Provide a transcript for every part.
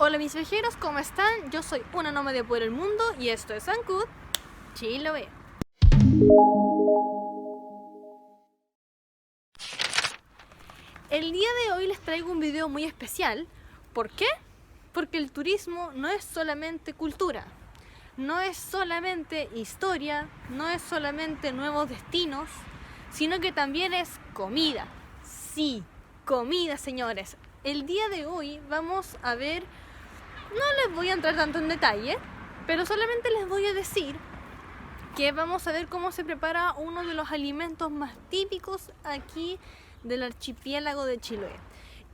Hola mis viajeros, ¿cómo están? Yo soy una nómade por el mundo y esto es Ancud Chiloé. El día de hoy les traigo un video muy especial. ¿Por qué? Porque el turismo no es solamente cultura, no es solamente historia, no es solamente nuevos destinos, sino que también es comida. Sí, comida, señores. El día de hoy vamos a ver, no les voy a entrar tanto en detalle, pero solamente les voy a decir que vamos a ver cómo se prepara uno de los alimentos más típicos aquí del archipiélago de Chiloé.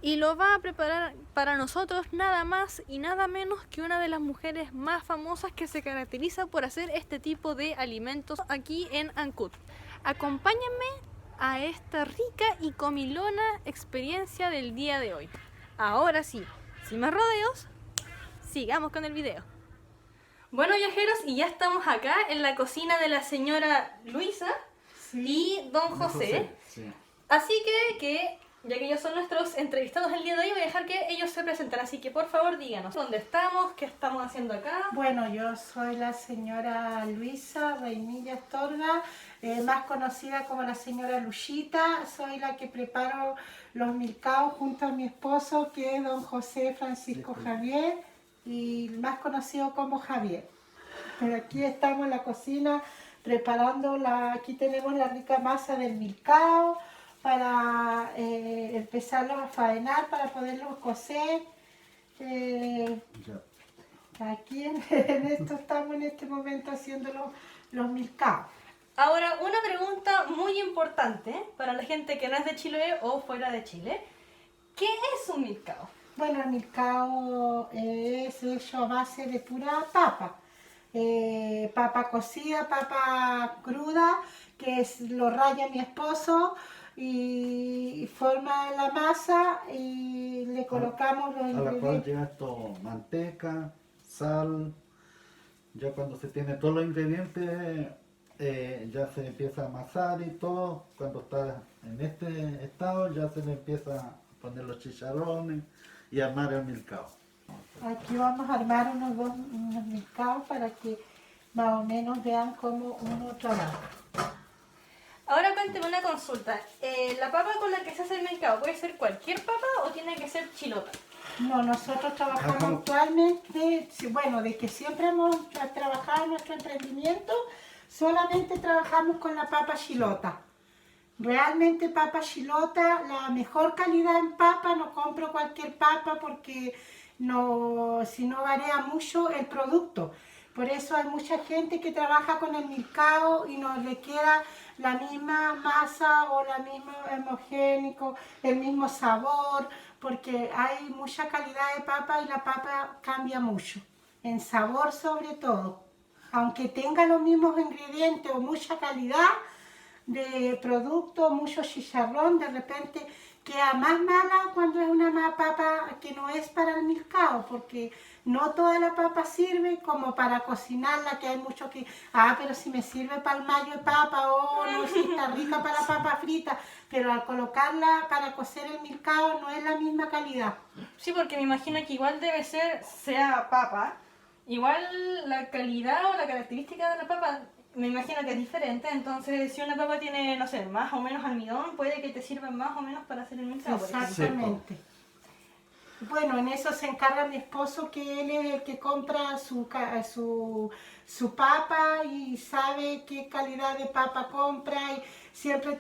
Y lo va a preparar para nosotros nada más y nada menos que una de las mujeres más famosas que se caracteriza por hacer este tipo de alimentos aquí en Ancud. Acompáñenme a esta rica y comilona experiencia del día de hoy. Ahora sí, sin más rodeos, sigamos con el video. Bueno, viajeros, y ya estamos acá en la cocina de la señora Luisa y don José. Sí. Así que ya que ellos son nuestros entrevistados el día de hoy, voy a dejar que ellos se presenten. Así que por favor díganos dónde estamos, qué estamos haciendo acá. Bueno, yo soy la señora Luisa Reinilla Astorga, más conocida como la señora Luchita. Soy la que preparo los milcaos junto a mi esposo, que es don José Francisco Javier, y más conocido como Javier. Pero aquí estamos en la cocina preparando aquí tenemos la rica masa del milcao para empezarlos a faenar, para poderlos cocer. Aquí en esto estamos en este momento haciendo los milcaos. Ahora, una pregunta muy importante para la gente que no es de Chiloé o fuera de Chile. ¿Qué es un milcao? Bueno, el milcao es hecho a base de pura papa. Papa cocida, papa cruda, lo raya mi esposo y forma la masa y le colocamos los A la cual ingredientes. lleva esto, manteca, sal. Ya cuando se tiene todos los ingredientes, ya se empieza a amasar y todo. Cuando está en este estado, ya se le empieza a poner los chicharrones y armar el milcao. Aquí vamos a armar unos milcaos para que más o menos vean cómo uno trabaja. Ahora cuénteme una consulta. ¿La papa con la que se hace el milcao puede ser cualquier papa o tiene que ser chilota? No, nosotros trabajamos Ajá. actualmente, bueno, de que siempre hemos trabajado en nuestro emprendimiento, solamente trabajamos con la papa chilota. Realmente papa chilota, la mejor calidad en papa, no compro cualquier papa porque si no varía mucho el producto. Por eso hay mucha gente que trabaja con el milcao y no le queda la misma masa o la misma homogénico, el mismo sabor, porque hay mucha calidad de papa y la papa cambia mucho, en sabor sobre todo. Aunque tenga los mismos ingredientes o mucha calidad de producto, mucho chicharrón, de repente queda más mala cuando es una papa que no es para el milcao, porque no toda la papa sirve como para cocinarla, que hay muchos que, pero si me sirve para el mayo de papa, no, si está rica para la papa frita, pero al colocarla para cocer el milcao no es la misma calidad. Sí, porque me imagino que igual debe ser, sea papa, igual la calidad o la característica de la papa, me imagino que es diferente. Entonces, si una papa tiene, no sé, más o menos almidón, puede que te sirva más o menos para hacer el milcao. por ejemplo. Exactamente. Bueno, en eso se encarga mi esposo, que él es el que compra su papa y sabe qué calidad de papa compra, y siempre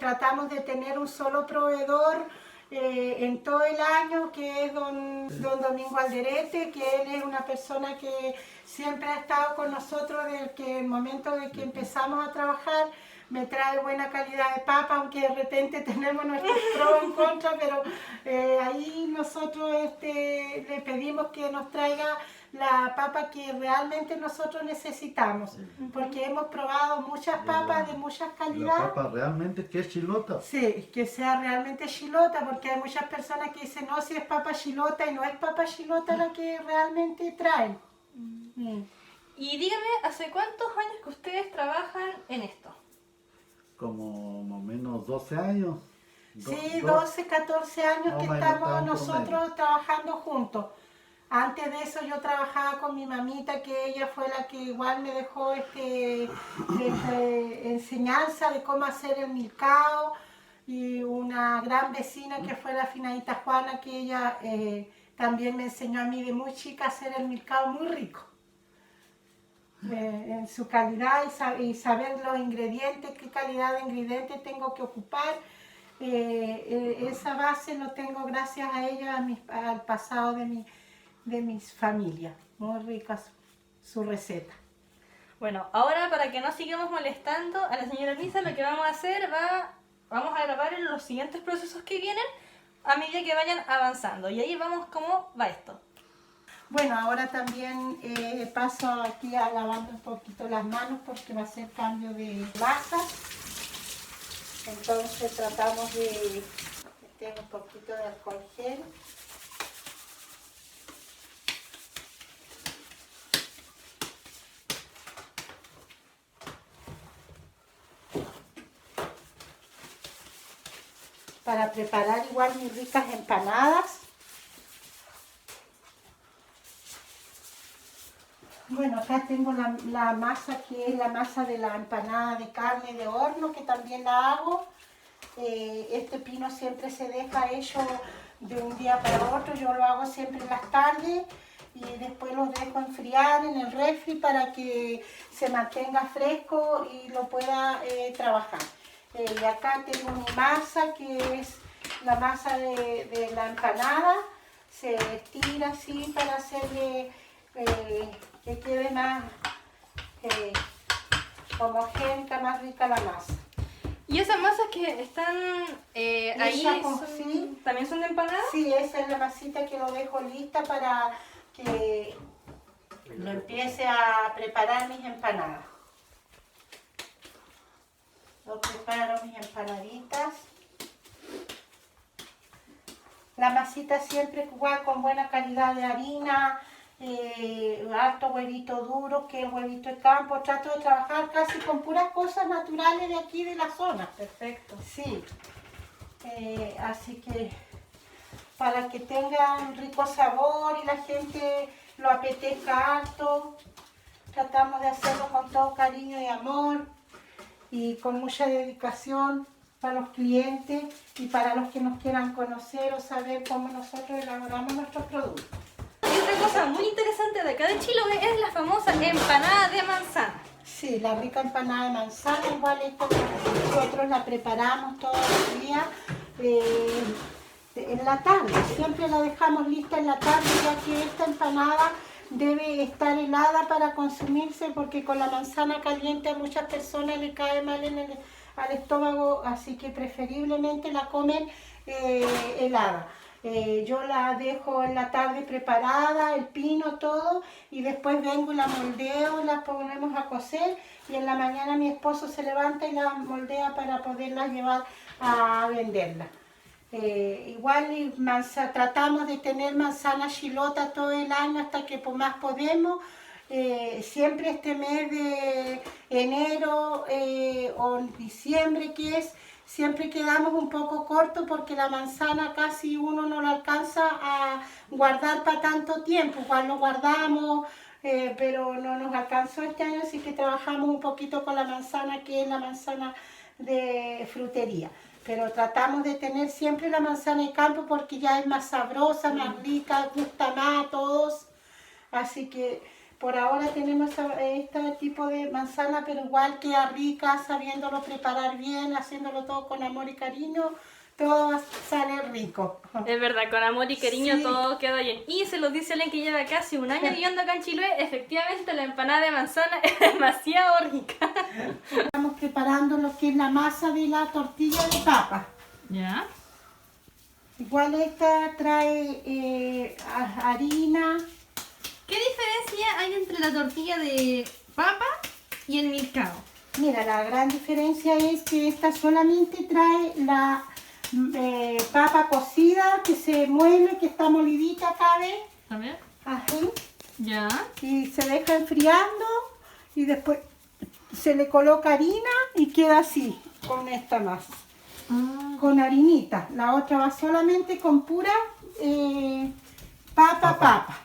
tratamos de tener un solo proveedor en todo el año, que es don Domingo Alderete, que él es una persona que siempre ha estado con nosotros desde el momento de que empezamos a trabajar. Me trae buena calidad de papa, aunque de repente tenemos nuestros pros en contra, pero ahí nosotros le pedimos que nos traiga la papa que realmente nosotros necesitamos, porque hemos probado muchas papas de muchas La calidades. papa realmente que es chilota. Sí, que sea realmente chilota, porque hay muchas personas que dicen, no, si es papa chilota, y no es papa chilota la que realmente traen. Y díganme, ¿hace cuántos años que ustedes trabajan en esto? Como más o menos 12 años. Sí, 12, 14 años que Más o menos, estamos estamos nosotros trabajando juntos. Antes de eso yo trabajaba con mi mamita, que ella fue la que igual me dejó enseñanza de cómo hacer el milcao, y una gran vecina que fue la finadita Juana, que ella también me enseñó a mí de muy chica a hacer el milcao muy rico. En su calidad y saber los ingredientes, qué calidad de ingredientes tengo que ocupar. Esa base lo tengo gracias a ella, al pasado de mis familias. Muy rica su receta. Bueno, ahora para que no sigamos molestando a la señora Luisa, lo que vamos a hacer vamos a grabar en los siguientes procesos que vienen a medida que vayan avanzando. Y ahí vamos cómo va esto. Bueno, ahora también paso aquí a lavando un poquito las manos porque va a ser cambio de masa. Entonces tratamos de meter un poquito de alcohol gel. Para preparar igual mis ricas empanadas. Bueno, acá tengo la masa, que es la masa de la empanada de carne de horno, que también la hago. Este pino siempre se deja hecho de un día para otro. Yo lo hago siempre en las tardes y después lo dejo enfriar en el refri para que se mantenga fresco y lo pueda trabajar. Y acá tengo mi masa, que es la masa de la empanada. Se estira así para hacerle que quede más homogénea, más rica la masa. ¿Y esas masas que están ahí sí, también son de empanadas? Sí, esa es la masita que lo dejo lista para que lo empiece a preparar mis empanadas. Lo preparo mis empanaditas. La masita siempre igual con buena calidad de harina, harto huevito duro, que el huevito de campo. Trato de trabajar casi con puras cosas naturales de aquí de la zona. Perfecto. Sí. Así que para que tenga un rico sabor y la gente lo apetezca harto, tratamos de hacerlo con todo cariño y amor y con mucha dedicación para los clientes y para los que nos quieran conocer o saber cómo nosotros elaboramos nuestros productos. Y otra cosa muy interesante de acá de Chiloé es la famosa empanada de manzana. Sí, la rica empanada de manzana, igual esta nosotros la preparamos todos los días en la tarde. Siempre la dejamos lista en la tarde, ya que esta empanada debe estar helada para consumirse, porque con la manzana caliente a muchas personas le cae mal al estómago, así que preferiblemente la comen helada. Yo la dejo en la tarde preparada, el pino, todo, y después vengo y la moldeo, la ponemos a cocer, y en la mañana mi esposo se levanta y la moldea para poderla llevar a venderla. Igual tratamos de tener manzana chilota todo el año hasta que más podemos. Siempre este mes de enero o diciembre, que es, siempre quedamos un poco cortos porque la manzana casi uno no la alcanza a guardar para tanto tiempo. Igual lo guardamos, pero no nos alcanzó este año, así que trabajamos un poquito con la manzana, que es la manzana de frutería. Pero tratamos de tener siempre la manzana de campo porque ya es más sabrosa, más rica, gusta más a todos. Así que por ahora tenemos este tipo de manzana, pero igual queda rica, sabiéndolo preparar bien, haciéndolo todo con amor y cariño, todo sale rico. Es verdad, con amor y cariño Sí. todo queda bien. Y se lo dice alguien que lleva casi un año viviendo acá en Chiloé, efectivamente la empanada de manzana es demasiado rica. Estamos preparando lo que es la masa de la tortilla de papa. ¿Ya? Igual esta trae harina. ¿Qué diferencia hay entre la tortilla de papa y el milcao? Mira, la gran diferencia es que esta solamente trae la papa cocida, que se muele, que está molidita acá, ¿ves? A ver. Así. ¿Ya? Y se deja enfriando y después se le coloca harina y queda así, con esta masa. Con harinita. La otra va solamente con pura papa.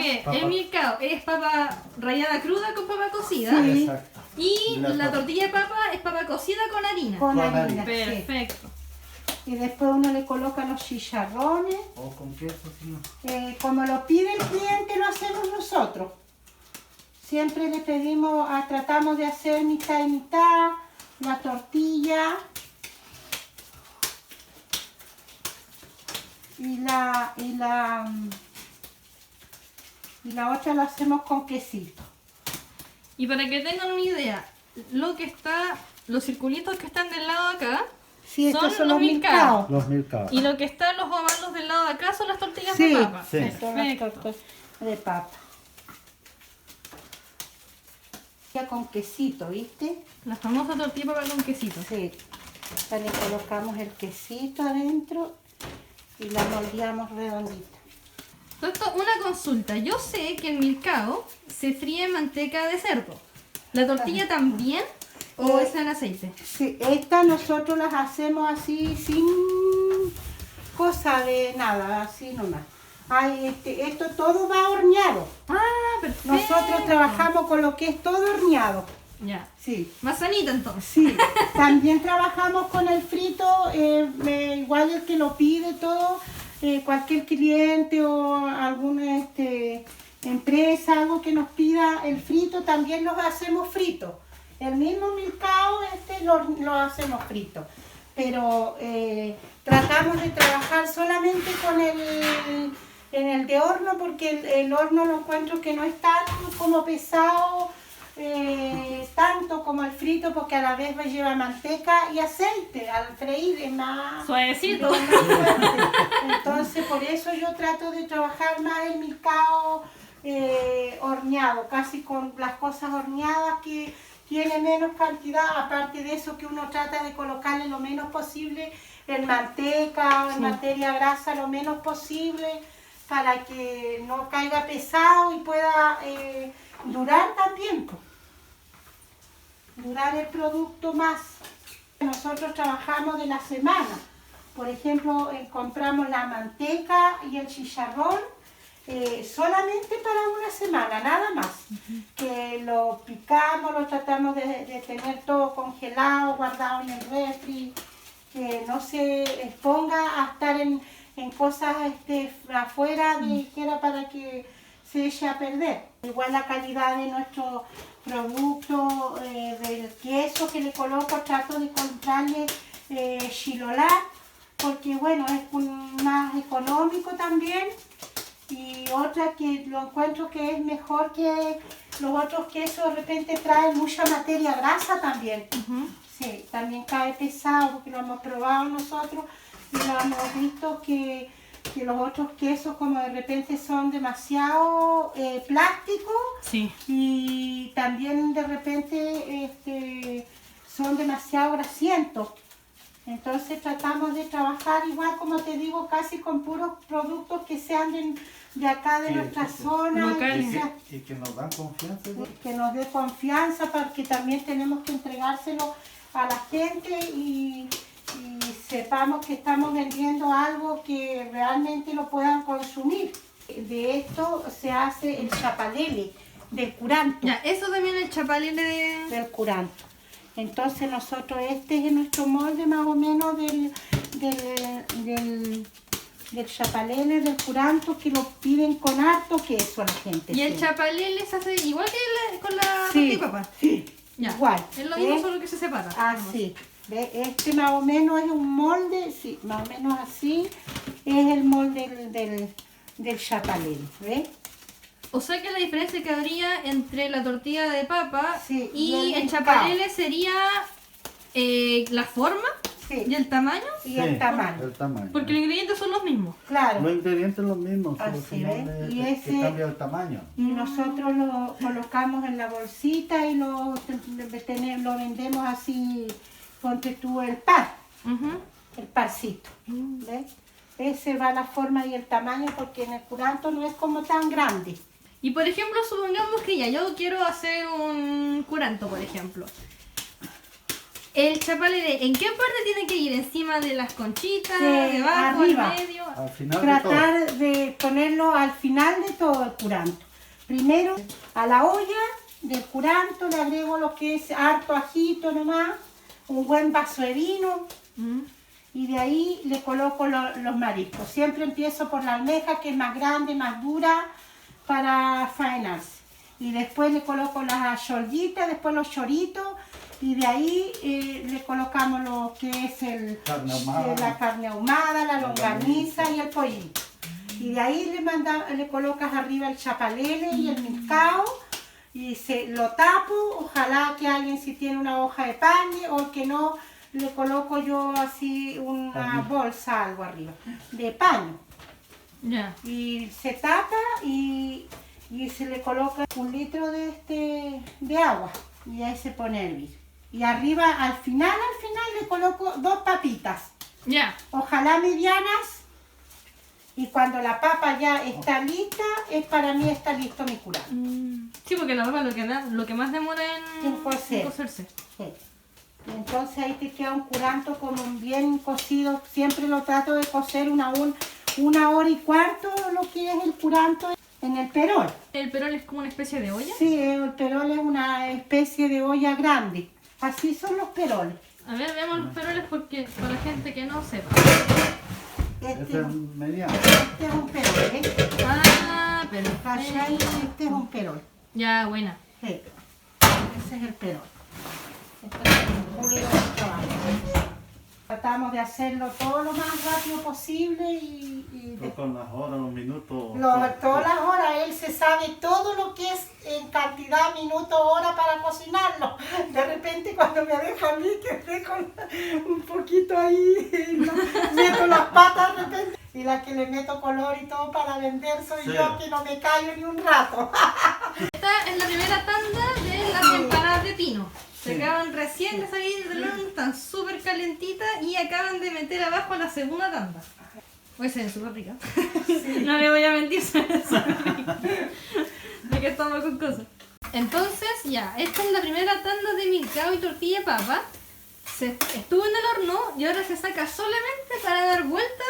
que Papa. el milcao es papa rallada cruda con papa cocida. Sí. Exacto. Y La la papa. tortilla de papa es papa cocida con harina. Con Con harina, harina. sí. Perfecto. Y después uno le coloca los chicharrones. O con queso, sí. Como lo pide el cliente, lo hacemos nosotros. Siempre le pedimos, tratamos de hacer mitad y mitad, la tortilla y la otra lo hacemos con quesito. Y para que tengan una idea, los circulitos que están del lado de acá Sí, estos son los los milcaos. Los milcaos. y lo que está en los ovalos del lado de acá son las tortillas Sí, de papa. sí. son las Perfecto. tortas de papa. Ya con quesito, ¿viste? La famosa tortilla de papa con quesito. Sí. Ya le colocamos el quesito adentro y la moldeamos redondita. Esto, una consulta. Yo sé que el milcao se fríe en manteca de cerdo. ¿La tortilla también o es en aceite? Sí, esta nosotros las hacemos así sin cosa de nada, así nomás. Ay, esto todo va horneado. Ah, perfecto. Nosotros trabajamos con lo que es todo horneado. Ya. Sí. Más sanita entonces. Sí, también trabajamos con el frito, igual el que lo pide todo, cualquier cliente o alguna empresa, algo que nos pida el frito, también los hacemos fritos. El mismo milcao lo hacemos frito, pero tratamos de trabajar solamente en el de horno porque el horno lo encuentro que no es tan como pesado, tanto como el frito, porque a la vez lleva manteca y aceite. Al freír es más Suavecito. es más fuerte. Entonces por eso yo trato de trabajar más el milcao horneado, casi con las cosas horneadas que tiene menos cantidad, aparte de eso que uno trata de colocarle lo menos posible en manteca o en materia grasa, lo menos posible, para que no caiga pesado y pueda durar también, pues. Durar el producto más. Nosotros trabajamos de la semana. Por ejemplo, compramos la manteca y el chicharrón solamente para una semana, nada más. Que lo picamos, lo tratamos de tener todo congelado, guardado en el refri, que no se exponga a estar en cosas afuera ligera para que se eche a perder. Igual la calidad de nuestro producto, del queso que le coloco, trato de comprarle Xilolat, porque bueno, es más económico también, y otra que lo encuentro que es mejor que los otros quesos, de repente traen mucha materia grasa también. Sí, también cae pesado porque lo hemos probado nosotros y lo hemos visto que los otros quesos como de repente son demasiado plásticos. Sí. Y también de repente son demasiado grasientos. Entonces tratamos de trabajar igual, como te digo, casi con puros productos que sean de acá, de Sí, nuestra sí, sí. zona. Locales. Y que nos dan confianza. ¿no? Que nos dé confianza, porque también tenemos que entregárselo a la gente y sepamos que estamos vendiendo algo que realmente lo puedan consumir. De esto se hace el chapalele del curanto. Ya, eso también el chapalele de... Del curanto. Entonces nosotros, este es nuestro molde más o menos del chapalele, del curanto, que lo piden con harto queso a la gente. Y el sí. chapalele se hace igual que con la Sí, tortilla de papa. sí, Ya. igual. Es lo mismo, ¿Ves? solo que se separa. Así. ¿Ve? Este más o menos es un molde, sí, más o menos así es el molde del chapalele, ¿ves? O sea que la diferencia que habría entre la tortilla de papa Sí, y y el el chapalele sería la forma Sí. y el tamaño, Y Sí, el tamaño. El tamaño. porque los ingredientes son los mismos. Claro. Los ingredientes son los mismos, solo Así, que no ¿ves? Y es que ese- cambia el tamaño. Y nosotros lo colocamos en la bolsita y lo vendemos así, ponte tú el par, Ujú. el parcito. ¿Ves? Ese va la forma y el tamaño, porque en el curanto no es como tan grande. Y por ejemplo, supongamos que ya yo quiero hacer un curanto, por ejemplo. El chapalele, ¿en qué parte tiene que ir? ¿Encima de las conchitas? Sí, ¿Debajo? arriba. ¿Al medio? Al final de Tratar de ponerlo al final de todo el curanto. Primero a la olla del curanto le agrego lo que es harto ajito nomás, un buen vaso de vino Mm. y de ahí le coloco los mariscos. Siempre empiezo por la almeja que es más grande, más dura para faenarse. Y después le coloco las chollitas, después los choritos y de ahí le colocamos lo que es Carne ahumada. la carne ahumada, la longaniza y el pollito. Y de ahí le colocas arriba el chapalele y el milcao y lo tapo, ojalá que alguien si tiene una hoja de pañe o que no, le coloco yo así una bolsa, algo arriba, de paño. Ya. Y se tapa y se le coloca 1 litro de agua y ahí se pone a hervir. Y arriba, al final le coloco 2 papitas, Ya. ojalá medianas. Y cuando la papa ya está lista, para mí está listo mi curanto. Sí, porque la papa lo que más demora En cocer. en cocerse. Sí. Y entonces ahí te queda un curanto como bien cocido. Siempre lo trato de cocer una hora y cuarto, lo que es el curanto en el perol. ¿El perol es como una especie de olla? Sí, el perol es una especie de olla grande. Así son los peroles. A ver, veamos los peroles porque para la gente que no sepa. Este, Este es mediano. este es un perol, ¿eh? Ah, pero... ¿Cachai? Este es un perol. Ya, buena. Sí. Ese es el perol. Este es un puro trabajo. Tratamos de hacerlo todo lo más rápido posible y Con las horas, los minutos. todas las horas él se sabe todo lo que es en cantidad, minutos, horas para cocinarlo. De repente cuando me deja a mí que dejo un poquito ahí, meto las patas de repente. Y la que le meto color y todo para vender soy Sí. yo, que no me callo ni un rato. Esta es la primera tanda de las empanadas de pino. Se Sí. acaban recién de salir del horno, están súper calentitas y acaban de meter abajo la segunda tanda. Pues se ven súper ricas. No le voy a mentir, se ven súper ricas. De que estamos con cosas. Entonces, ya, esta es la primera tanda de milcao y tortilla de papa. Estuvo en el horno y ahora se saca solamente para dar vuelta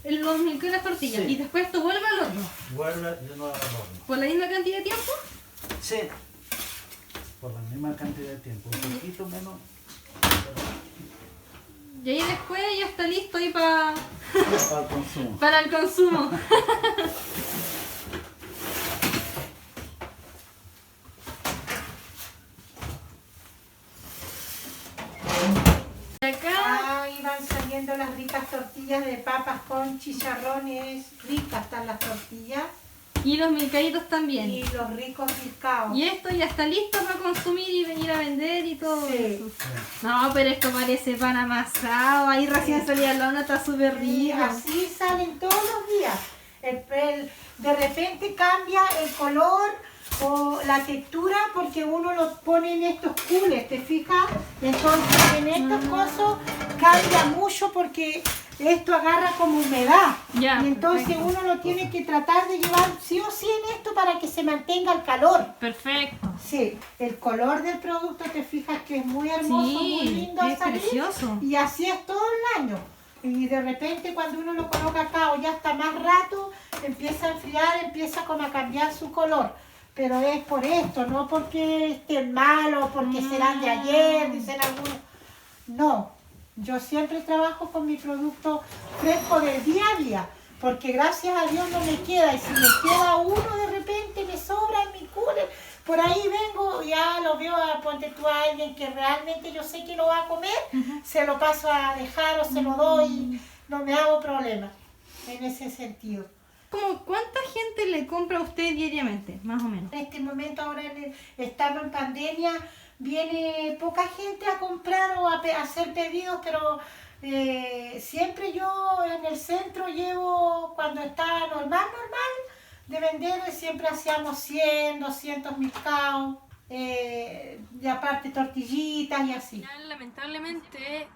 en los milcaos y las tortillas. Sí. Y después esto vuelve al horno. Vuelve de nuevo al horno. ¿Por la misma cantidad de tiempo? Sí. Por la misma cantidad de tiempo. Un poquito menos. Y ahí después ya está listo ahí para Para el consumo. para el consumo. Acá, Ahí van saliendo las ricas tortillas de papas con chicharrones. Ricas están las tortillas. y los milcaitos también. Y los ricos milcaos. Y esto ya está listo para consumir y venir a vender y todo Sí. eso. No, pero esto parece pan amasado. Ahí recién salía la horno, está súper Y rico. así salen todos los días. De repente cambia el color o la textura porque uno lo pone en estos cules, ¿te fijas? Entonces en estos cosos cambia mucho porque esto agarra como humedad. Ya, y entonces perfecto. uno lo tiene que tratar de llevar sí o sí en esto para que se mantenga el calor. Perfecto. Sí, el color del producto te fijas que es muy hermoso, muy Sí, lindo al es salir. precioso. Y así es todo el año. Y de repente cuando uno lo coloca acá o ya está más rato, empieza a enfriar, empieza como a cambiar su color. Pero es por esto, no porque estén malos, porque serán de ayer, dicen algunos. No, yo siempre trabajo con mi producto fresco del día a día, porque gracias a Dios no me queda. Y si me queda uno de repente, me sobra en mi cooler. Por ahí vengo, ya lo veo, ponte tú a alguien que realmente yo sé que lo va a comer, se lo paso a dejar o se lo doy, no me hago problema en ese sentido. ¿Cómo cuánta gente le compra a usted diariamente, más o menos? En este momento, ahora estamos en pandemia, viene poca gente a comprar o a hacer pedidos, pero siempre yo en el centro llevo, cuando está normal, de vender, siempre hacíamos 100, 200 milcaos, y aparte tortillitas y así. Lamentablemente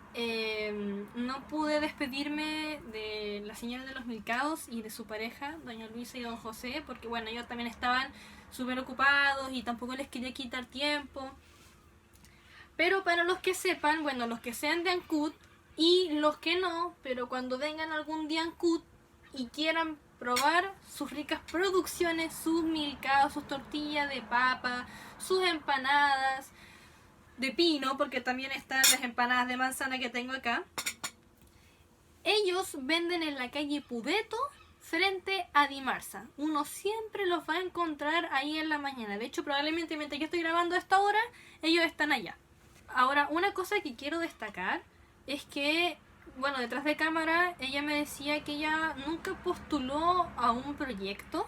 no pude despedirme de la señora de los milcaos y de su pareja, doña Luisa y don José, porque bueno, ellos también estaban súper ocupados y tampoco les quería quitar tiempo. Pero para los que sepan, bueno, los que sean de Ancud y los que no, pero cuando vengan algún día a Ancud y quieran probar sus ricas producciones, sus milcaos, sus tortillas de papa, sus empanadas de pino, porque también están las empanadas de manzana que tengo acá. Ellos venden en la calle Pudeto frente a Dimarsa. Uno siempre los va a encontrar ahí en la mañana. De hecho, probablemente mientras yo estoy grabando a esta hora, ellos están allá. Ahora, una cosa que quiero destacar es que, bueno, detrás de cámara, ella me decía que ella nunca postuló a un proyecto.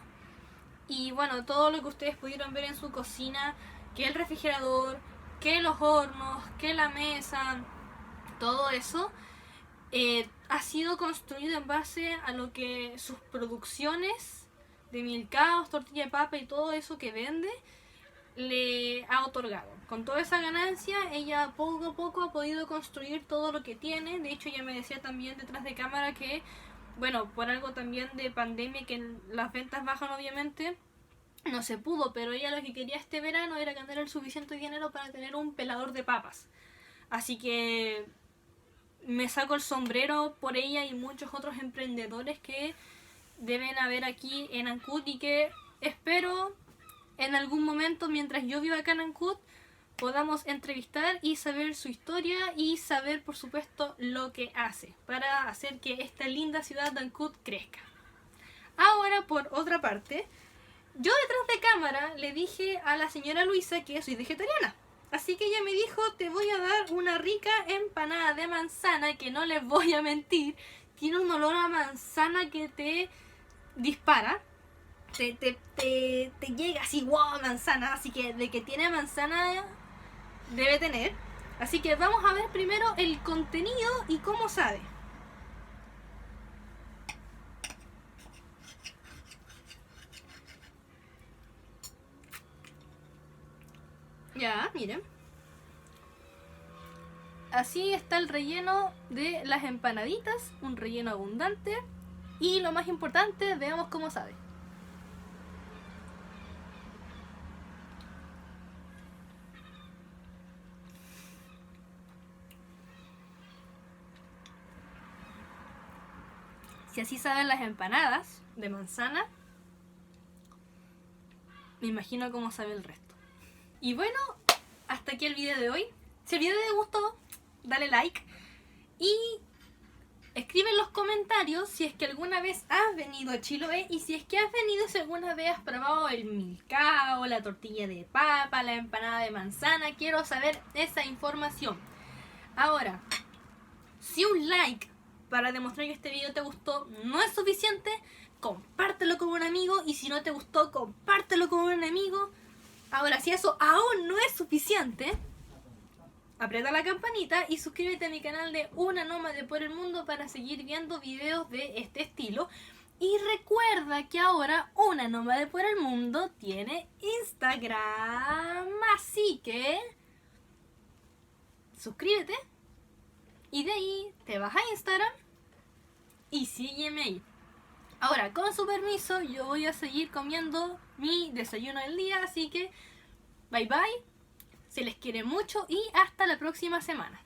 Y bueno, todo lo que ustedes pudieron ver en su cocina, que el refrigerador, que los hornos, que la mesa, todo eso, ha sido construido en base a lo que sus producciones de milcaos, tortilla de papa y todo eso que vende le ha otorgado. Con toda esa ganancia, ella poco a poco ha podido construir todo lo que tiene. De hecho, ella me decía también detrás de cámara que, bueno, por algo también de pandemia, que las ventas bajan obviamente, no se pudo, pero ella lo que quería este verano era ganar el suficiente dinero para tener un pelador de papas. Así que me saco el sombrero por ella y muchos otros emprendedores que deben haber aquí en Ancud y que espero en algún momento, mientras yo viva acá en Ancud, podamos entrevistar y saber su historia y saber, por supuesto, lo que hace para hacer que esta linda ciudad de Ancud crezca. Ahora, por otra parte, yo detrás de cámara le dije a la señora Luisa que soy vegetariana. Así que ella me dijo, te voy a dar una rica empanada de manzana que no les voy a mentir, tiene un olor a manzana que te dispara, te llega así, wow, manzana, así que de que tiene manzana debe tener. Así que vamos a ver primero el contenido y cómo sabe. Ya, miren. Así está el relleno de las empanaditas, un relleno abundante. Y lo más importante, veamos cómo sabe. Si así saben las empanadas de manzana, me imagino cómo sabe el resto. Y bueno, hasta aquí el video de hoy. Si el video te gustó, dale like y escribe en los comentarios si es que alguna vez has venido a Chiloé y si es que has venido, si alguna vez has probado el milcao, la tortilla de papa, la empanada de manzana. Quiero saber esa información. Ahora, si un like para demostrar que este video te gustó no es suficiente, compártelo con un amigo, y si no te gustó, compártelo con un amigo. Ahora, si eso aún no es suficiente, aprieta la campanita y suscríbete a mi canal de Una Nómade por el Mundo para seguir viendo videos de este estilo. Y recuerda que ahora Una Nómade por el Mundo tiene Instagram, así que suscríbete y de ahí te vas a Instagram y sígueme ahí. Ahora, con su permiso, yo voy a seguir comiendo mi desayuno del día, así que bye bye, se les quiere mucho y hasta la próxima semana.